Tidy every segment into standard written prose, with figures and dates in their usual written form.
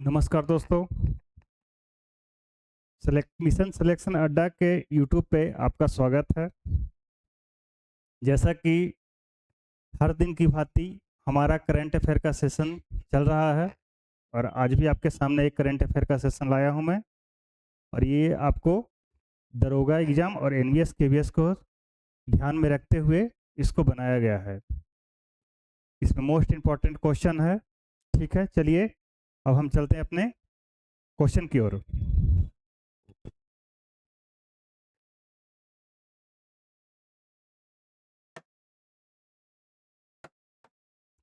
नमस्कार दोस्तों। Mission selection अड्डा के यूट्यूब पे आपका स्वागत है। जैसा कि हर दिन की भांति हमारा करंट अफेयर का सेशन चल रहा है और आज भी आपके सामने एक करंट अफेयर का सेशन लाया हूं मैं, और ये आपको दरोगा एग्जाम और एनवीएस केवीएस को ध्यान में रखते हुए इसको बनाया गया है। इसमें मोस्ट इम्पॉर्टेंट क्वेश्चन है। ठीक है, चलिए अब हम चलते हैं अपने क्वेश्चन की ओर।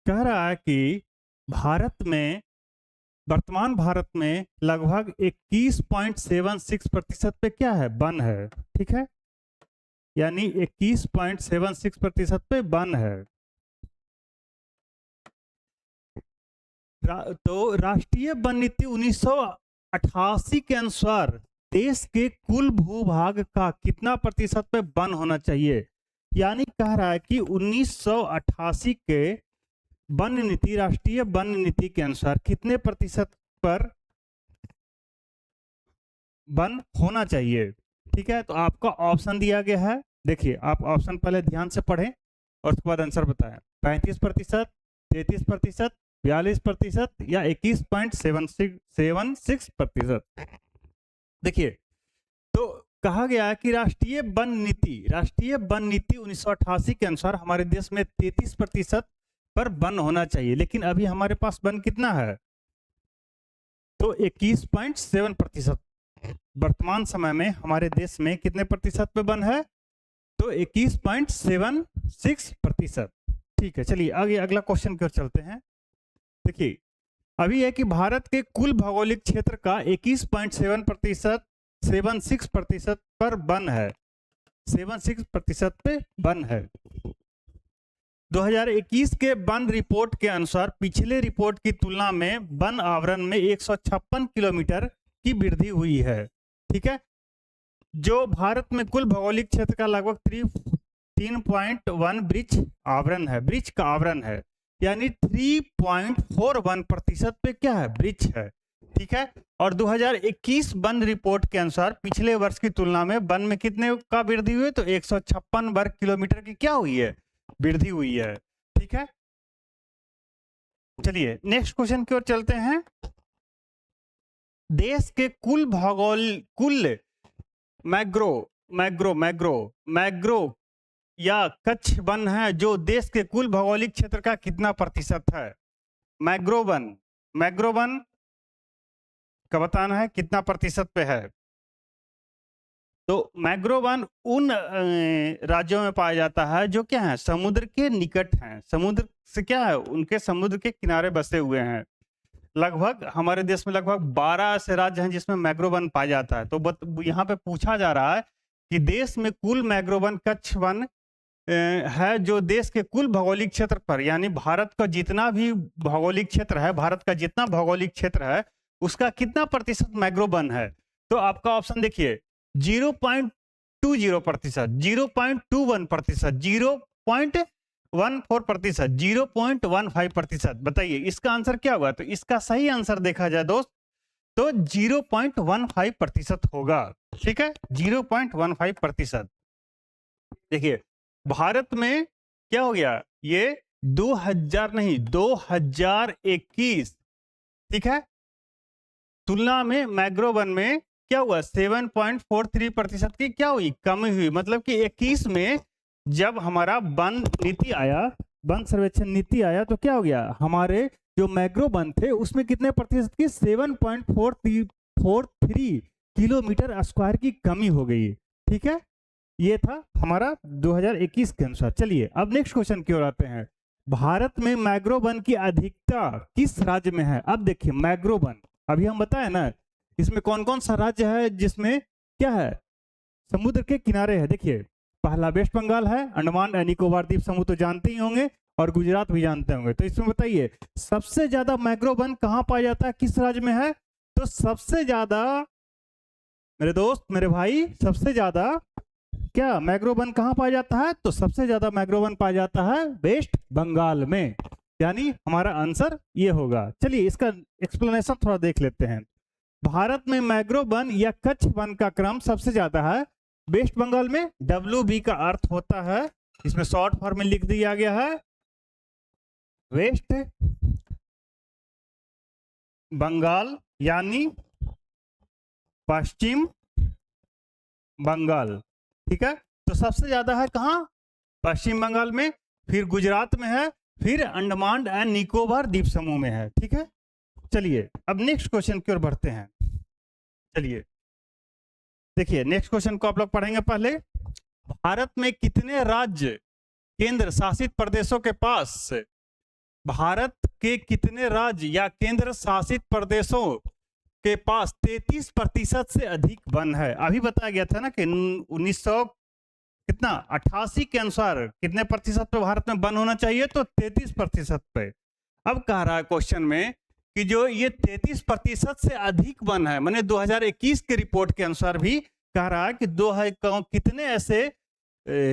कह रहा है कि वर्तमान भारत में लगभग 21.76% पे क्या है, वन है। ठीक है, यानी 21.76% पे वन है। तो राष्ट्रीय वन नीति 1988 के अनुसार देश के कुल भूभाग का कितना प्रतिशत पे वन होना चाहिए। यानी कह रहा है कि 1988 के वन नीति, राष्ट्रीय वन नीति के अनुसार कितने प्रतिशत पर वन होना चाहिए। ठीक है, तो आपका ऑप्शन दिया गया है। देखिए, आप ऑप्शन पहले ध्यान से पढ़ें और उसके बाद आंसर बताएं। 35%, 33%, 42% या 21.76%। देखिए, तो कहा गया है कि राष्ट्रीय वन नीति 1988 के अनुसार हमारे देश में 33% पर वन होना चाहिए, लेकिन अभी हमारे पास वन कितना है, तो 21.7%। वर्तमान समय में हमारे देश में कितने प्रतिशत पे वन है, तो 21.76%। ठीक है, चलिए आगे अगला क्वेश्चन की ओर चलते हैं। देखिए, अभी है कि भारत के कुल भौगोलिक क्षेत्र का 21.76% पर वन है, 76% पे वन है। 2021 के वन रिपोर्ट के अनुसार पिछले रिपोर्ट की तुलना में वन आवरण में 156 किलोमीटर की वृद्धि हुई है। ठीक है, जो भारत में कुल भौगोलिक क्षेत्र का लगभग 3.1 वृक्ष का आवरण है, यानी 3.41% पे क्या है, वृक्ष है। ठीक है, और 2021 वन रिपोर्ट के अनुसार पिछले वर्ष की तुलना में वन में कितने का वृद्धि हुई, तो 156 वर्ग किलोमीटर की क्या हुई है, वृद्धि हुई है। ठीक है, चलिए नेक्स्ट क्वेश्चन की ओर चलते हैं। देश के कुल मैग्रो या कच्छ वन है जो देश के कुल भौगोलिक क्षेत्र का कितना प्रतिशत है। मैग्रो वन का बताना है कितना प्रतिशत पे है। तो मैग्रो वन उन राज्यों में पाया जाता है जो क्या है, समुद्र के निकट हैं, समुद्र से क्या है, उनके समुद्र के किनारे बसे हुए हैं। लगभग हमारे देश में लगभग 12 ऐसे राज्य हैं जिसमें मैग्रो वन पाया जाता है। तो यहाँ पे पूछा जा रहा है कि देश में कुल मैग्रो वन, कच्छ वन है जो देश के कुल भौगोलिक क्षेत्र पर, यानी भारत का जितना भी भौगोलिक क्षेत्र है, भारत का जितना भौगोलिक क्षेत्र है उसका कितना प्रतिशत मैग्रो वन है। तो आपका ऑप्शन देखिए, 0.20%, 0.21%, 0.14%, 0.15%। बताइए इसका आंसर क्या होगा। तो इसका सही आंसर देखा जाए दोस्त तो 0.15% होगा। ठीक है, 0.15%। देखिए, भारत में क्या हो गया, ये 2021, ठीक है, तुलना में मैग्रो वन में क्या हुआ, 7.43% की क्या हुई, कमी हुई। मतलब कि 21 में जब हमारा वन नीति आया, वन सर्वेक्षण नीति आया, तो क्या हो गया, हमारे जो मैग्रो वन थे उसमें कितने प्रतिशत की, 7.43 किलोमीटर स्क्वायर की कमी हो गई। ठीक है, ये था हमारा 2021 के अनुसार। चलिए अब नेक्स्ट क्वेश्चन की ओर आते हैं। भारत में मैग्रो वन की अधिकता किस राज्य में है। अब देखिए, मैग्रो वन अभी हम बताए ना, इसमें कौन कौन सा राज्य है जिसमें क्या है, समुद्र के किनारे है। देखिए, पहला वेस्ट बंगाल है, अंडमान एंड निकोबार द्वीप समूह तो जानते ही होंगे, और गुजरात भी जानते होंगे। तो इसमें बताइए सबसे ज्यादा मैग्रो वन कहाँ पाया जाता है, किस राज्य में है। तो सबसे ज्यादा मेरे दोस्त, मेरे भाई, सबसे ज्यादा क्या मैग्रो वन कहाँ पाया जाता है, तो सबसे ज्यादा मैग्रो वन पाया जाता है वेस्ट बंगाल में। यानी हमारा आंसर ये होगा। चलिए इसका एक्सप्लेनेशन थोड़ा देख लेते हैं। भारत में मैंग्रोव वन या कच्छ वन का क्रम सबसे ज्यादा है वेस्ट बंगाल में। WB का अर्थ होता है, इसमें शॉर्ट फॉर्म में लिख दिया गया है, वेस्ट बंगाल यानी पश्चिम बंगाल। ठीक है, तो सबसे ज्यादा है कहाँ? पश्चिम बंगाल में, फिर गुजरात में है, फिर अंडमान एंड निकोबार द्वीप समूह में है। ठीक है, चलिए अब नेक्स्ट क्वेश्चन की ओर बढ़ते हैं। चलिए देखिए नेक्स्ट क्वेश्चन को आप लोग पढ़ेंगे। पहले, भारत में कितने राज्य केंद्र शासित प्रदेशों के पास, भारत के कितने राज्य या केंद्र शासित प्रदेशों के पास 33% से अधिक वन है? अभी बताया गया था ना कि 1988 के अनुसार कितने प्रतिशत पे भारत में वन होना चाहिए? तो 33% पे। अब कह रहा है क्वेश्चन में कि जो ये 33% से अधिक वन है, मैंने 2021 के रिपोर्ट के अनुसार भी कह रहा है कि कितने ऐसे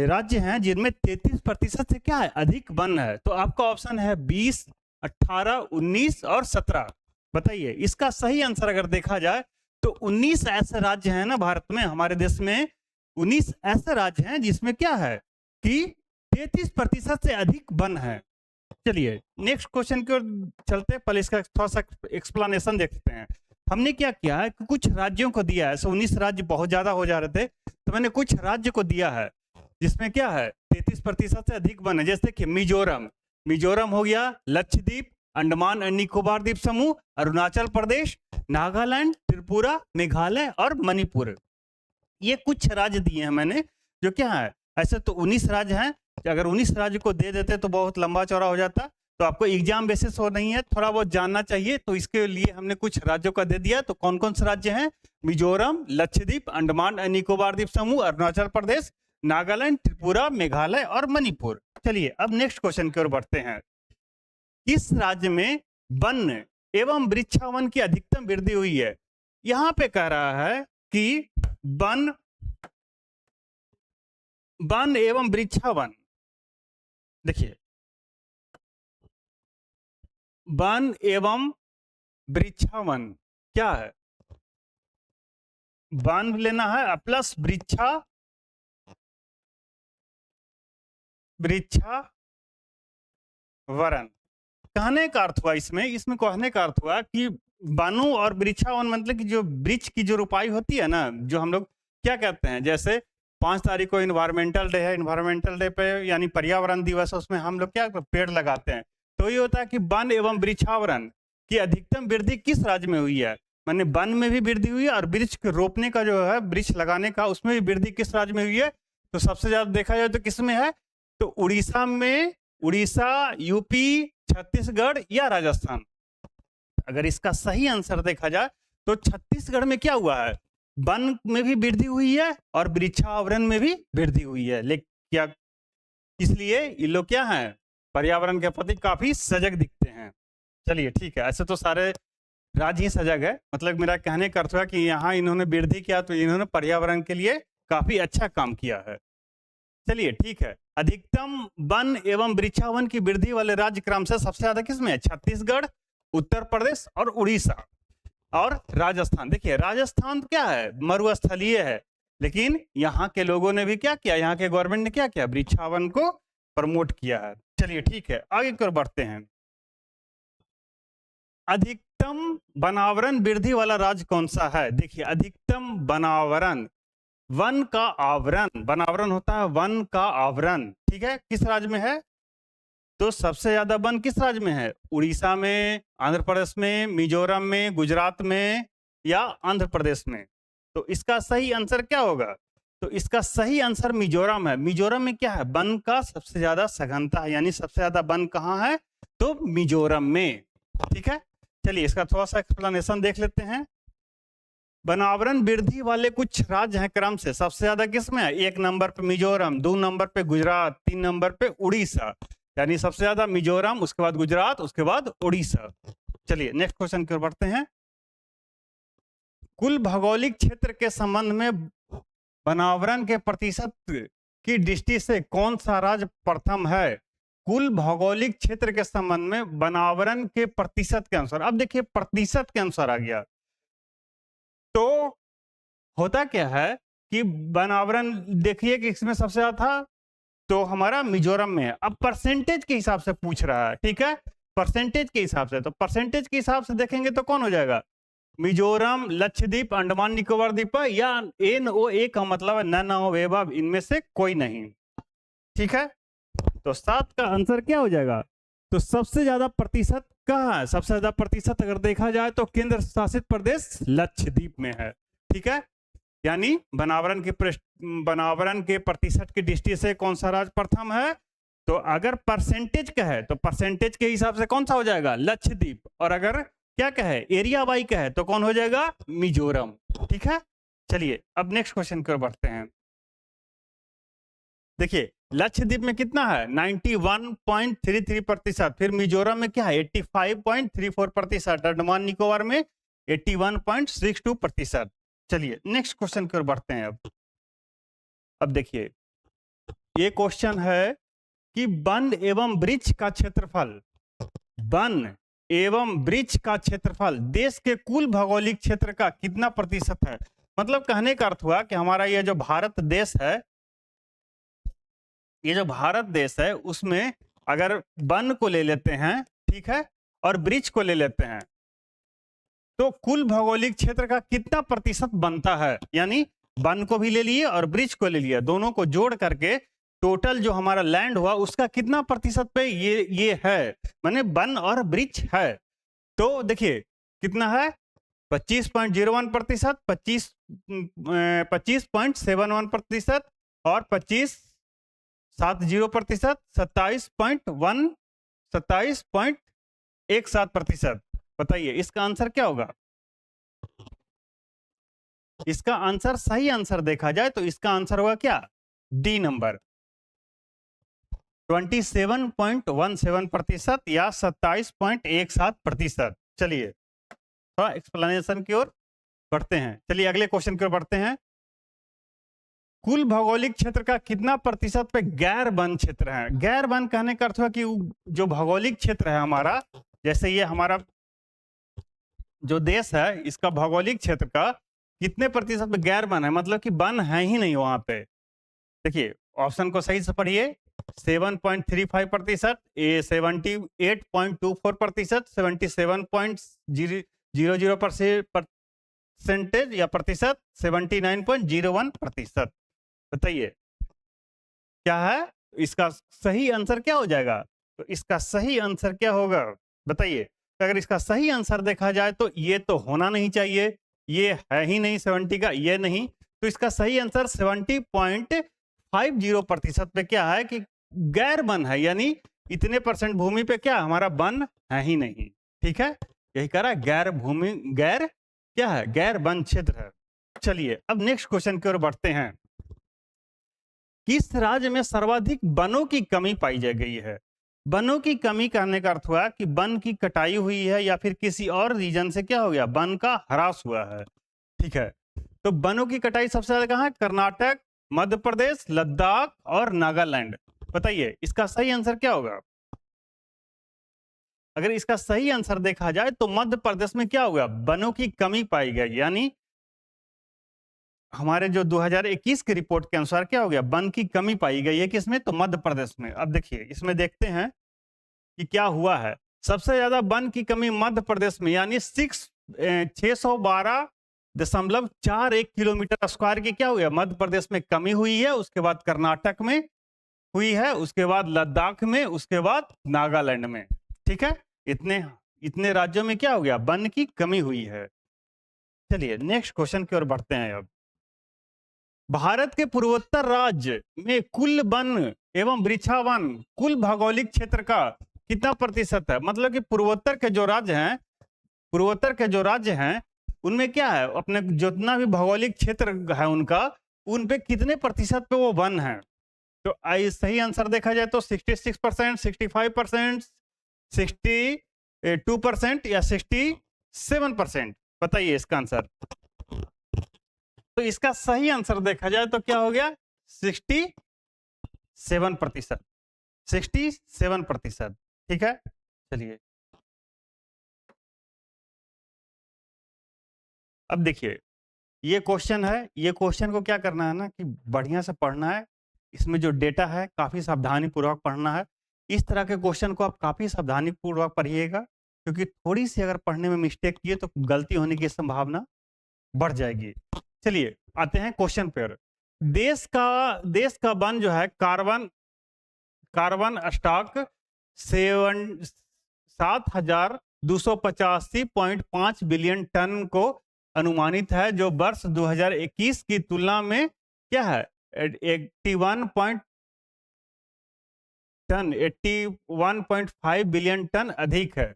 राज्य हैं जिनमें 33% से क्या है? अधिक वन है। तो आपका ऑप्शन है 20, 18, 19 और 17। बताइए इसका सही आंसर अगर देखा जाए तो 19 ऐसे राज्य हैं ना भारत में, हमारे देश में 19 ऐसे राज्य हैं जिसमें क्या है कि 33% से अधिक वन है। चलिए नेक्स्ट क्वेश्चन की ओर चलते हैं, पहले इसका थोड़ा सा एक्सप्लेनेशन देखते हैं। हमने क्या किया है कि कुछ राज्यों को दिया है, 19 राज्य बहुत ज्यादा हो जा रहे थे, तो मैंने कुछ राज्य को दिया है जिसमें क्या है 33% से अधिक वन है। जैसे कि मिजोरम हो गया, लक्षद्वीप, अंडमान एंड निकोबार द्वीप समूह, अरुणाचल प्रदेश, नागालैंड, त्रिपुरा, मेघालय और मणिपुर। ये कुछ राज्य दिए हैं मैंने, जो क्या है, ऐसे तो 19 राज्य हैं। अगर 19 राज्य को दे देते तो बहुत लंबा चौड़ा हो जाता, तो आपको एग्जाम बेसिस हो नहीं है, थोड़ा बहुत जानना चाहिए, तो इसके लिए हमने कुछ राज्यों का दे दिया। तो कौन कौन से राज्य हैं? मिजोरम, लक्षद्वीप, अंडमान एंड निकोबार द्वीप समूह, अरुणाचल प्रदेश, नागालैंड, त्रिपुरा, मेघालय और मणिपुर। चलिए अब नेक्स्ट क्वेश्चन की ओर बढ़ते हैं। किस राज्य में वन एवं वृक्षावन की अधिकतम वृद्धि हुई है? यहां पे कह रहा है कि वन एवं वृक्षावन, देखिए वन एवं वृक्षावन क्या है? वन लेना है प्लस वृक्षावरण। कहने का अर्थ हुआ इसमें कहने का अर्थ हुआ कि वनों और वृक्षावन मतलब कि जो वृक्ष की जो रोपाई होती है ना, जो हम लोग क्या कहते हैं, जैसे 5 तारीख को इन्वायरमेंटल डे है, इन्वायरमेंटल डे पे यानी पर्यावरण दिवस है, उसमें हम लोग क्या पेड़ लगाते हैं। तो ये होता है कि वन एवं वृक्षावरण की अधिकतम वृद्धि किस राज्य में हुई है? मैंने वन में भी वृद्धि हुई है और वृक्ष रोपने का जो है, वृक्ष लगाने का, उसमें भी वृद्धि किस राज्य में हुई है? तो सबसे ज्यादा देखा जाए तो किसमें है? तो उड़ीसा में, उड़ीसा, यूपी, छत्तीसगढ़ या राजस्थान। अगर इसका सही आंसर देखा जाए तो छत्तीसगढ़ में क्या हुआ है, वन में भी वृद्धि हुई है और वृक्षावरण में भी वृद्धि हुई है। लेकिन क्या, इसलिए ये लोग क्या हैं, पर्यावरण के प्रति काफी सजग दिखते हैं। चलिए ठीक है, ऐसे तो सारे राज्य ही सजग है, मतलब मेरा कहने का अर्थ है कि यहाँ इन्होंने वृद्धि किया तो इन्होंने पर्यावरण के लिए काफी अच्छा काम किया है। चलिए ठीक है, अधिकतम वन एवं वृक्षावन की वृद्धि वाले राज्य क्रम से सबसे ज्यादा किसमें है? छत्तीसगढ़, उत्तर प्रदेश और उड़ीसा और राजस्थान। देखिए राजस्थान क्या है, मरुस्थलीय है, लेकिन यहाँ के लोगों ने भी क्या किया, यहाँ के गवर्नमेंट ने क्या किया, वृक्षावन को प्रमोट किया है। चलिए ठीक है, आगे की ओर बढ़ते हैं। अधिकतम वनावरण वृद्धि वाला राज्य कौन सा है? देखिए अधिकतम वनावरण, वन का आवरण, वनावरण होता है वन का आवरण, ठीक है, किस राज्य में है? तो सबसे ज्यादा वन किस राज्य में है? उड़ीसा में, आंध्र प्रदेश में, मिजोरम में, गुजरात में या आंध्र प्रदेश में। तो इसका सही आंसर क्या होगा? तो इसका सही आंसर मिजोरम है। मिजोरम में क्या है, वन का सबसे ज्यादा सघनता है, यानी सबसे ज्यादा वन कहाँ है? तो मिजोरम में। ठीक है, चलिए इसका थोड़ा सा एक्सप्लेनेशन देख लेते हैं। वनावरण वृद्धि वाले कुछ राज्य हैं क्रम से, सबसे ज्यादा किसमें है? 1 नंबर पे मिजोरम, 2 नंबर पे गुजरात, 3 नंबर पे उड़ीसा, यानी सबसे ज्यादा मिजोरम, उसके बाद गुजरात, उसके बाद उड़ीसा। चलिए नेक्स्ट क्वेश्चन की ओर बढ़ते हैं। कुल भौगोलिक क्षेत्र के संबंध में वनावरण के प्रतिशत की दृष्टि से कौन सा राज्य प्रथम है? कुल भौगोलिक क्षेत्र के संबंध में वनावरण के प्रतिशत के अनुसार। अब देखिए प्रतिशत के अनुसार आ गया, तो होता क्या है कि वनावरण देखिए कि इसमें सबसे ज्यादा था तो हमारा मिजोरम में है। अब परसेंटेज के हिसाब से पूछ रहा है, ठीक है, परसेंटेज के हिसाब से, तो परसेंटेज के हिसाब से देखेंगे तो कौन हो जाएगा, मिजोरम, लक्षद्वीप, अंडमान निकोबार द्वीप, या NOA का मतलब है नन ऑफ एबव, इनमें से कोई नहीं, ठीक है। तो 7 का आंसर क्या हो जाएगा, तो सबसे ज्यादा प्रतिशत कहाँ है, सबसे ज्यादा प्रतिशत अगर देखा जाए तो केंद्र शासित प्रदेश लक्षद्वीप में है, ठीक है। यानी वनावरण के प्रतिशत की दृष्टि से कौन सा राज्य प्रथम है, तो अगर परसेंटेज का है तो परसेंटेज के हिसाब से कौन सा हो जाएगा, लक्षद्वीप, और अगर क्या कहे एरिया वाई का है तो कौन हो जाएगा, मिजोरम, ठीक है। चलिए अब नेक्स्ट क्वेश्चन की ओर बढ़ते हैं। देखिए लक्षद्वीप में कितना है 91.33%, फिर मिजोरम में क्या है 85.34%, अंडमान निकोबार में 81.62%। चलिए नेक्स्ट क्वेश्चन की ओर बढ़ते हैं। अब देखिए ये क्वेश्चन है कि वन एवं वृक्ष का क्षेत्रफल, वन एवं वृक्ष का क्षेत्रफल देश के कुल भौगोलिक क्षेत्र का कितना प्रतिशत है। मतलब कहने का अर्थ हुआ कि हमारा ये जो भारत देश है, ये जो भारत देश है उसमें अगर वन को ले लेते हैं, ठीक है, और वृक्ष को ले लेते हैं तो कुल भौगोलिक क्षेत्र का कितना प्रतिशत बनता है। यानी वन को भी ले लिए और वृक्ष को ले लिया, दोनों को जोड़ करके टोटल जो हमारा लैंड हुआ उसका कितना प्रतिशत पे ये है, माने वन और वृक्ष है। तो देखिए कितना है 25.01%, 25.71% और 25.70%, 27.17%। बताइए इसका आंसर क्या होगा। इसका आंसर, सही आंसर देखा जाए तो इसका आंसर होगा क्या, डी नंबर 27.17% या 27.17%। चलिए थोड़ा एक्सप्लेनेशन की ओर बढ़ते हैं। चलिए अगले क्वेश्चन की ओर बढ़ते हैं। कुल भौगोलिक क्षेत्र का कितना प्रतिशत पे गैर वन क्षेत्र है। गैर वन कहने का अर्थ है कि जो भौगोलिक क्षेत्र है हमारा, जैसे ये हमारा जो देश है इसका भौगोलिक क्षेत्र का कितने प्रतिशत पे गैर वन है, मतलब कि वन है ही नहीं वहां पे। देखिए ऑप्शन को सही से पढ़िए, 7.35%, 78.24%, 77.00% या प्रतिशत, 79.01%। बताइए क्या है इसका सही आंसर, क्या हो जाएगा। तो इसका सही आंसर क्या होगा बताइए। तो अगर इसका सही आंसर देखा जाए तो ये तो होना नहीं चाहिए, ये है ही नहीं 70 का, ये नहीं। तो इसका सही आंसर 70.50% पे क्या है कि गैर वन है, यानी इतने परसेंट भूमि पे क्या हमारा वन है ही नहीं, ठीक है। यही कह रहा है गैर भूमि, गैर क्या है, गैर वन क्षेत्र है। चलिए अब नेक्स्ट क्वेश्चन की ओर बढ़ते हैं। किस राज्य में सर्वाधिक वनों की कमी पाई जा गई है। वनों की कमी कहने का अर्थ हुआ कि वन की कटाई हुई है या फिर किसी और रीजन से क्या हो गया, वन का ह्रास हुआ है, ठीक है। तो वनों की कटाई सबसे ज्यादा कहां है, कर्नाटक, मध्य प्रदेश, लद्दाख और नागालैंड। बताइए इसका सही आंसर क्या होगा। अगर इसका सही आंसर देखा जाए तो मध्य प्रदेश में क्या होगा, वनों की कमी पाई गई, यानी हमारे जो 2021 की रिपोर्ट के अनुसार क्या हो गया, वन की कमी पाई गई है किसमें, तो मध्य प्रदेश में। अब देखिए इसमें देखते हैं कि क्या हुआ है। सबसे ज्यादा वन की कमी मध्य प्रदेश में, यानी 612.41 किलोमीटर स्क्वायर की क्या हुआ मध्य प्रदेश में कमी हुई है। उसके बाद कर्नाटक में हुई है, उसके बाद लद्दाख में, उसके बाद नागालैंड में, ठीक है। इतने राज्यों में क्या हो गया, वन की कमी हुई है। चलिए नेक्स्ट क्वेश्चन की ओर बढ़ते हैं। अब भारत के पूर्वोत्तर राज्य में कुल वन एवं वृक्षावन कुल भौगोलिक क्षेत्र का कितना प्रतिशत है। मतलब कि पूर्वोत्तर के जो राज्य हैं उनमें क्या है, अपने जितना भी भौगोलिक क्षेत्र है उनका, उन पे कितने प्रतिशत पे वो वन है। तो सही आंसर देखा जाए तो 66%, 65%, 62% या 67%। बताइए इसका आंसर। तो इसका सही आंसर देखा जाए तो क्या हो गया, 67%। 67%। ठीक है, चलिए अब देखिए ये क्वेश्चन है, ये क्वेश्चन को क्या करना है ना कि बढ़िया से पढ़ना है, इसमें जो डेटा है काफी सावधानी पूर्वक पढ़ना है। इस तरह के क्वेश्चन को आप काफी सावधानी पूर्वक पढ़िएगा, क्योंकि थोड़ी सी अगर पढ़ने में मिस्टेक किए तो गलती होने की संभावना बढ़ जाएगी। चलिए आते हैं क्वेश्चन पर। देश का वन जो है कार्बन स्टॉक 7,285.5 बिलियन टन को अनुमानित है, जो वर्ष 2021 की तुलना में क्या है 81.5 बिलियन टन अधिक है।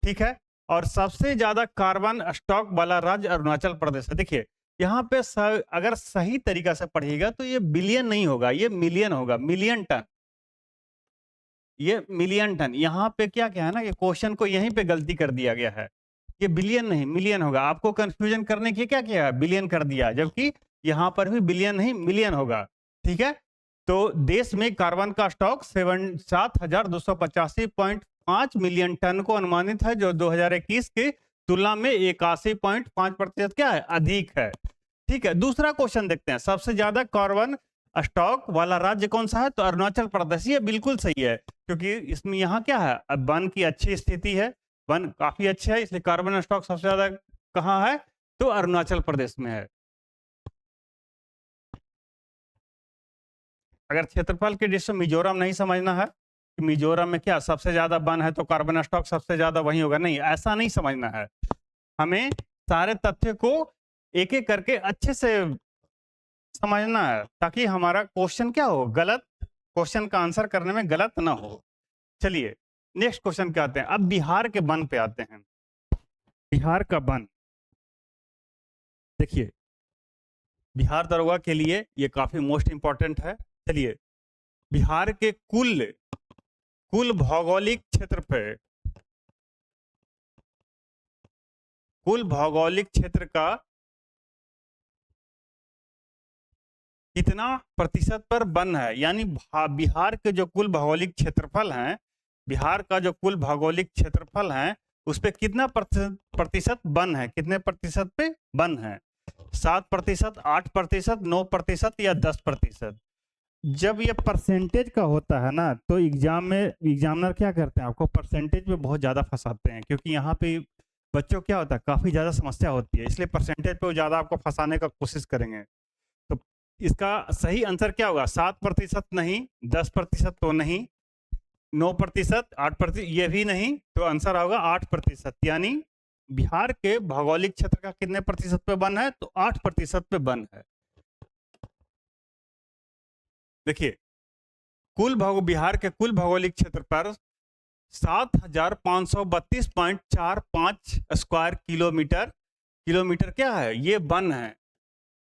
ठीक है, और सबसे ज्यादा कार्बन स्टॉक वाला राज्य अरुणाचल प्रदेश है। देखिए यहाँ पे अगर सही तरीका से पढ़िएगा तो ये बिलियन नहीं होगा, ये मिलियन होगा, मिलियन टन, ये मिलियन टन। यहाँ पे क्या क्या है ना, ये क्वेश्चन को यहीं पे गलती कर दिया गया है, ये बिलियन नहीं मिलियन होगा। आपको कंफ्यूजन करने की क्या किया, बिलियन कर दिया, जबकि यहाँ पर भी बिलियन नहीं मिलियन होगा। ठीक है, तो देश में कार्बन का स्टॉक 7,285.5 मिलियन टन को अनुमानित है, जो 2021 की तुलना में 81.5% क्या है, अधिक है। ठीक है, दूसरा क्वेश्चन देखते हैं। सबसे ज्यादा कार्बन स्टॉक वाला राज्य कौन सा है, तो अरुणाचल प्रदेश। ये बिल्कुल सही है, क्योंकि इसमें यहाँ क्या है, अब वन की अच्छी स्थिति है, वन काफी अच्छे है, इसलिए कार्बन स्टॉक सबसे ज्यादा कहाँ है, तो अरुणाचल प्रदेश में है। अगर क्षेत्रफल के दृष्टि से मिजोरम नहीं समझना है कि मिजोरम में क्या सबसे ज्यादा वन है तो कार्बन स्टॉक सबसे ज्यादा वही होगा, नहीं, ऐसा नहीं समझना है। हमें सारे तथ्य को एक एक करके अच्छे से समझना है, ताकि हमारा क्वेश्चन क्या हो, गलत क्वेश्चन का आंसर करने में गलत ना हो। चलिए नेक्स्ट क्वेश्चन क्या आते हैं, अब बिहार के वन पे आते हैं। बिहार का वन देखिए, बिहार दरोगा के लिए ये काफी मोस्ट इंपॉर्टेंट है। चलिए बिहार के कुल भौगोलिक क्षेत्र पे, कुल भौगोलिक क्षेत्र का कितना प्रतिशत पर वन है, यानी बिहार के जो कुल भौगोलिक क्षेत्रफल है, बिहार का जो कुल भौगोलिक क्षेत्रफल है उस पे कितना प्रतिशत वन है, कितने प्रतिशत पे वन है, 7%, 8%, 9% या 10%। जब ये परसेंटेज का होता है ना, तो एग्जाम में एग्जामिनर क्या करते हैं, आपको परसेंटेज में बहुत ज्यादा फंसाते हैं, क्योंकि यहाँ पे बच्चों क्या होता है, काफी ज्यादा समस्या होती है, इसलिए परसेंटेज पे ज्यादा आपको फंसाने का कोशिश करेंगे। तो इसका सही आंसर क्या होगा, 7% नहीं, 10% तो नहीं, 9%, 8% ये भी नहीं, तो आंसर होगा 8%। यानी बिहार के भौगोलिक क्षेत्र का कितने प्रतिशत पे वन है, तो 8% पे वन है। देखिए बिहार के कुल भौगोलिक क्षेत्र पर 7,532.45 स्क्वायर किलोमीटर क्या है, ये वन है,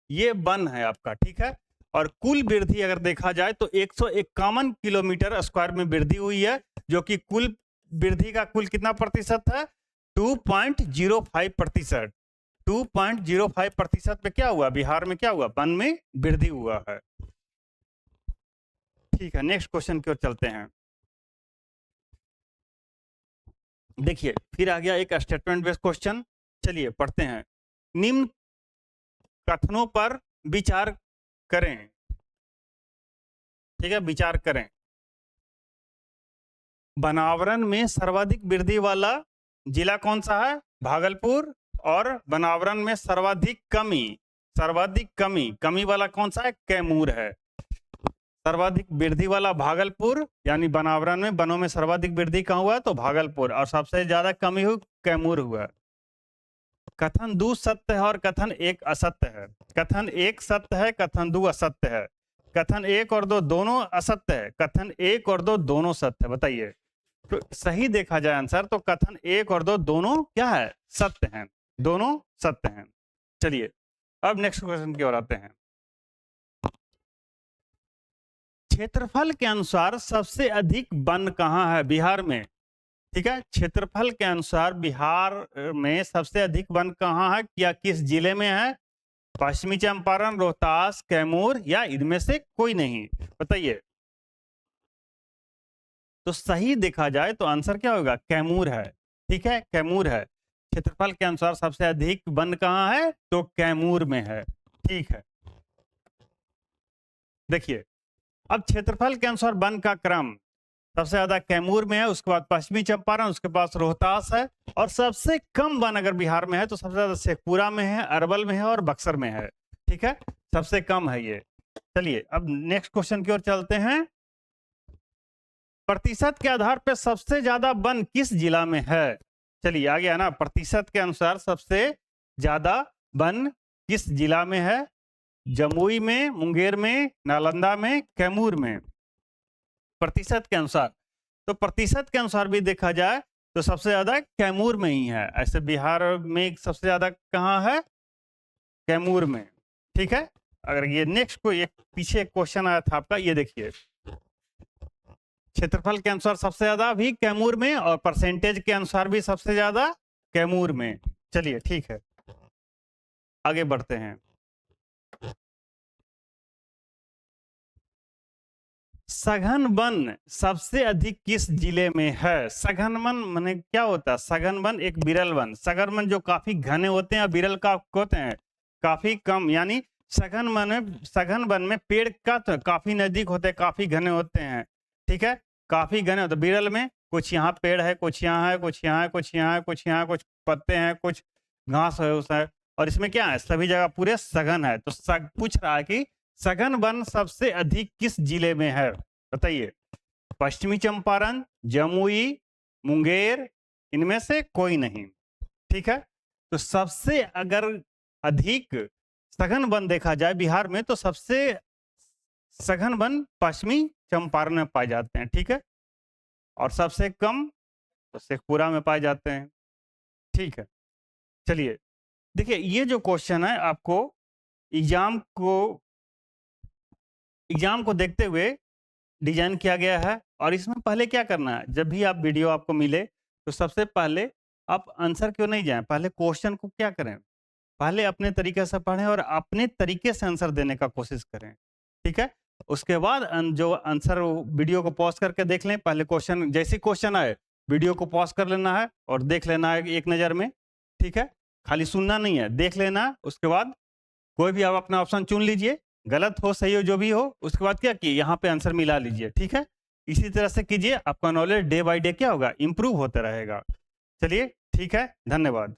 ये वन है आपका। ठीक है, और कुल वृद्धि अगर देखा जाए तो 151 किलोमीटर स्क्वायर में वृद्धि हुई है, जो कि कुल वृद्धि का कुल कितना प्रतिशत है, 2.05%। 2.05% पे क्या हुआ, बिहार में क्या हुआ, वन में वृद्धि हुआ है। ठीक है, नेक्स्ट क्वेश्चन की ओर चलते हैं। देखिए फिर आ गया एक स्टेटमेंट बेस्ड क्वेश्चन, चलिए पढ़ते हैं। निम्न कथनों पर विचार करें। ठीक है, विचार करें। बनावरण में सर्वाधिक वृद्धि वाला जिला कौन सा है, भागलपुर, और बनावरण में सर्वाधिक कमी वाला कौन सा है, कैमूर है। सर्वाधिक वृद्धि वाला भागलपुर, यानी बनावरण में वनों में सर्वाधिक वृद्धि कहाँ हुआ, तो भागलपुर, और सबसे ज्यादा कमी हुई कैमूर हुआ। कथन 2 सत्य है और कथन 1 असत्य है। कथन 1 सत्य है, कथन 2 असत्य है। कथन 1 और 2 दोनों असत्य है, कथन 1 और 2 दोनों सत्य है। बताइए, तो सही देखा जाए आंसर, तो कथन 1 और 2 दोनों क्या है, सत्य हैं, दोनों सत्य हैं। चलिए अब नेक्स्ट क्वेश्चन की ओर आते हैं। क्षेत्रफल के अनुसार सबसे अधिक वन कहाँ है, बिहार में। ठीक है, क्षेत्रफल के अनुसार बिहार में सबसे अधिक वन कहाँ है, या किस जिले में है, पश्चिमी चंपारण, रोहतास, कैमूर, या इनमें से कोई नहीं। बताइए। तो सही देखा जाए तो आंसर क्या होगा, कैमूर है। ठीक है, कैमूर है। क्षेत्रफल के अनुसार सबसे अधिक वन कहाँ है, तो कैमूर में है। ठीक है, देखिए अब क्षेत्रफल के अनुसार वन का क्रम सबसे ज्यादा कैमूर में है, उसके बाद पश्चिमी चंपारण, उसके पास रोहतास है, और सबसे कम वन अगर बिहार में है तो सबसे ज्यादा शेखपुरा में है, अरवल में है और बक्सर में है। ठीक है, सबसे कम है ये। चलिए अब नेक्स्ट क्वेश्चन की ओर चलते हैं। प्रतिशत के आधार पर सबसे ज्यादा वन किस जिला में है। चलिए आ गया ना, प्रतिशत के अनुसार सबसे ज्यादा वन किस जिला में है, जमुई में, मुंगेर में, नालंदा में, कैमूर में। प्रतिशत के अनुसार, तो प्रतिशत के अनुसार भी देखा जाए तो सबसे ज्यादा कैमूर में ही है। ऐसे बिहार में सबसे ज्यादा कहाँ है, कैमूर में। ठीक है, अगर ये नेक्स्ट को एक पीछे क्वेश्चन आया था आपका, ये देखिए क्षेत्रफल के अनुसार सबसे ज्यादा भी कैमूर में और परसेंटेज के अनुसार भी सबसे ज्यादा कैमूर में। चलिए ठीक है, आगे बढ़ते हैं। सघन वन सबसे अधिक किस जिले में है। सघन वन माने क्या होता है, सघन वन एक विरल वन, सघन वन जो काफी घने होते हैं, विरल का होते हैं काफी कम, यानी सघन वन में पेड़ का तो काफी नजदीक होते हैं, काफी घने होते हैं। ठीक है, काफी घने होते, विरल में कुछ यहाँ पेड़ है, कुछ यहाँ है, कुछ यहाँ है, कुछ यहाँ है, कुछ यहाँ, कुछ पत्ते हैं, कुछ घास है उस है, और इसमें क्या है, सभी जगह पूरे सघन है। तो पूछ रहा है कि सघन वन सबसे अधिक किस जिले में है, बताइए। पश्चिमी चंपारण, जमुई, मुंगेर, इनमें से कोई नहीं। ठीक है, तो सबसे अगर अधिक सघन वन देखा जाए बिहार में तो सबसे सघन वन पश्चिमी चंपारण में पाए जाते हैं। ठीक है, और सबसे कम तो शेखपुरा में पाए जाते हैं। ठीक है, चलिए देखिए ये जो क्वेश्चन है आपको एग्जाम को देखते हुए डिजाइन किया गया है, और इसमें पहले क्या करना है, जब भी आप वीडियो आपको मिले तो सबसे पहले आप आंसर क्यों नहीं जाएं, पहले क्वेश्चन को क्या करें, पहले अपने तरीके से पढ़ें और अपने तरीके से आंसर देने का कोशिश करें। ठीक है, उसके बाद जो आंसर वीडियो को पॉज करके देख लें, पहले क्वेश्चन जैसे क्वेश्चन आए वीडियो को पॉज कर लेना है और देख लेना है एक नज़र में। ठीक है, खाली सुनना नहीं है, देख लेना। उसके बाद कोई भी आप अपना ऑप्शन चुन लीजिए, गलत हो सही हो जो भी हो, उसके बाद क्या किए यहाँ पे आंसर मिला लीजिए। ठीक है, इसी तरह से कीजिए, आपका नॉलेज डे बाय डे क्या होगा, इंप्रूव होता रहेगा। चलिए ठीक है, धन्यवाद।